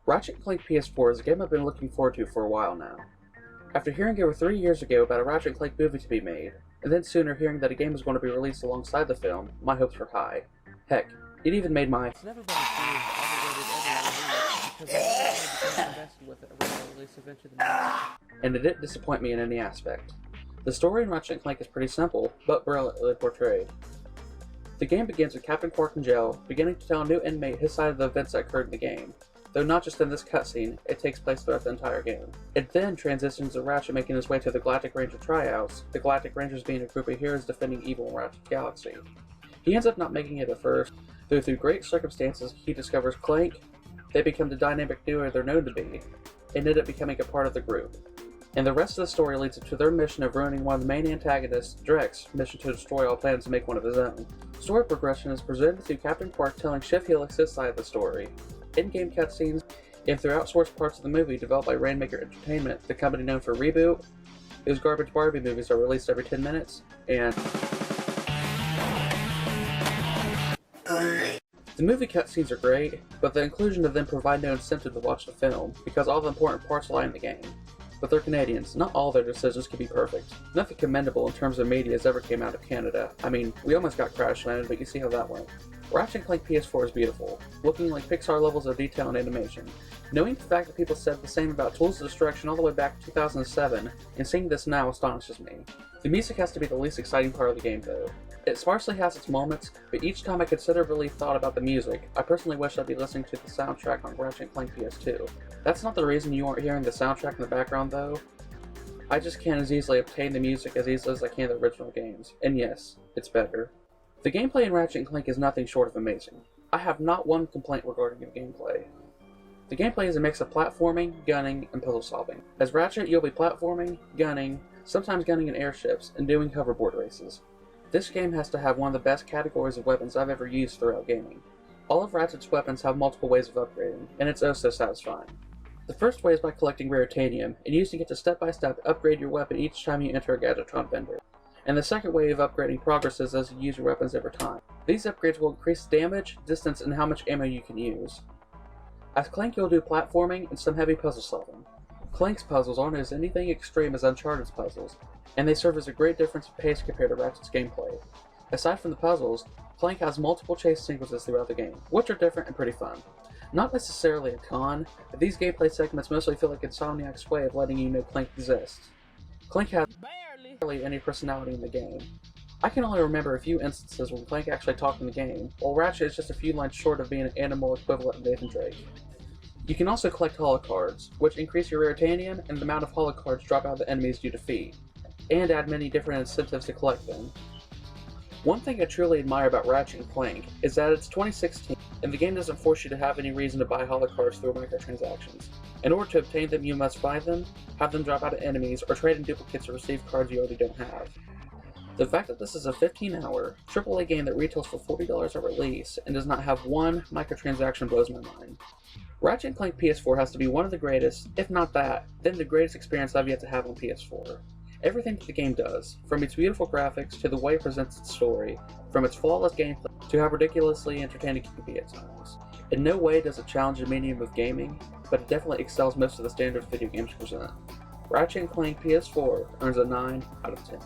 Ratchet and Clank PS4 is a game I've been looking forward to for a while now. After hearing over 3 years ago about a Ratchet and Clank movie to be made, and then sooner hearing that a game was going to be released alongside the film, my hopes were high. Heck, it even made my It's never been a series obligated every release because I invested with it around the release event of the movie. and it didn't disappoint me in any aspect. The story in Ratchet and Clank is pretty simple, but brilliantly portrayed. The game begins with Captain Quark in jail, beginning to tell a new inmate his side of the events that occurred in the game. Though not just in this cutscene, it takes place throughout the entire game. It then transitions to Ratchet making his way to the Galactic Ranger tryouts, the Galactic Rangers being a group of heroes defending evil in Ratchet's galaxy. He ends up not making it at first, though through great circumstances he discovers Clank, they become the dynamic duo they're known to be, and end up becoming a part of the group. And the rest of the story leads up to their mission of ruining one of the main antagonists, Drek's mission to destroy all plans to make one of his own. Story progression is presented through Captain Quark telling Shiv Helix his side of the story. In-game cutscenes, and through outsourced parts of the movie developed by Rainmaker Entertainment, the company known for Reboot, whose garbage Barbie movies are released every 10 minutes, and the movie cutscenes are great, but the inclusion of them provide no incentive to watch the film, because all the important parts lie in the game. But they're Canadians, not all their decisions can be perfect. Nothing commendable in terms of media has ever came out of Canada. I mean, we almost got crash landed, but you see how that went. Ratchet and Clank PS4 is beautiful, looking like Pixar levels of detail and animation. Knowing the fact that people said the same about Tools of Destruction all the way back to 2007, and seeing this now astonishes me. The music has to be the least exciting part of the game though. It sparsely has its moments, but each time I considerably thought about the music, I personally wish I'd be listening to the soundtrack on Ratchet and Clank PS2. That's not the reason you aren't hearing the soundtrack in the background though. I just can't as easily obtain the music as easily as I can the original games, and yes, it's better. The gameplay in Ratchet and Clank is nothing short of amazing. I have not one complaint regarding the gameplay. The gameplay is a mix of platforming, gunning, and puzzle solving. As Ratchet, you'll be platforming, gunning, sometimes gunning in airships, and doing hoverboard races. This game has to have one of the best categories of weapons I've ever used throughout gaming. All of Ratchet's weapons have multiple ways of upgrading, and it's oh so satisfying. The first way is by collecting Raritanium, and using it to step-by-step upgrade your weapon each time you enter a Gadgetron vendor. And the second way of upgrading progresses as you use your weapons over time. These upgrades will increase damage, distance, and how much ammo you can use. As Clank, you'll do platforming and some heavy puzzle solving. Clank's puzzles aren't as anything extreme as Uncharted's puzzles, and they serve as a great difference in pace compared to Ratchet's gameplay. Aside from the puzzles, Clank has multiple chase sequences throughout the game, which are different and pretty fun. Not necessarily a con, but these gameplay segments mostly feel like Insomniac's way of letting you know Clank exists. Clank has barely any personality in the game. I can only remember a few instances when Clank actually talked in the game, while Ratchet is just a few lines short of being an animal equivalent of Nathan Drake. You can also collect holocards, which increase your Raritanium and the amount of holocards drop out of the enemies you defeat, and add many different incentives to collect them. One thing I truly admire about Ratchet and Clank is that it's 2016, and the game doesn't force you to have any reason to buy holocards through microtransactions. In order to obtain them, you must buy them, have them drop out of enemies, or trade in duplicates to receive cards you already don't have. The fact that this is a 15-hour, AAA game that retails for $40 at release and does not have one microtransaction blows my mind. Ratchet and Clank PS4 has to be one of the greatest, if not that, then the greatest experience I've yet to have on PS4. Everything that the game does, from its beautiful graphics to the way it presents its story, from its flawless gameplay to how ridiculously entertaining it can be at times. In no way does it challenge the medium of gaming, but it definitely excels most of the standard video games present. Ratchet and Clank PS4 earns a 9 out of 10.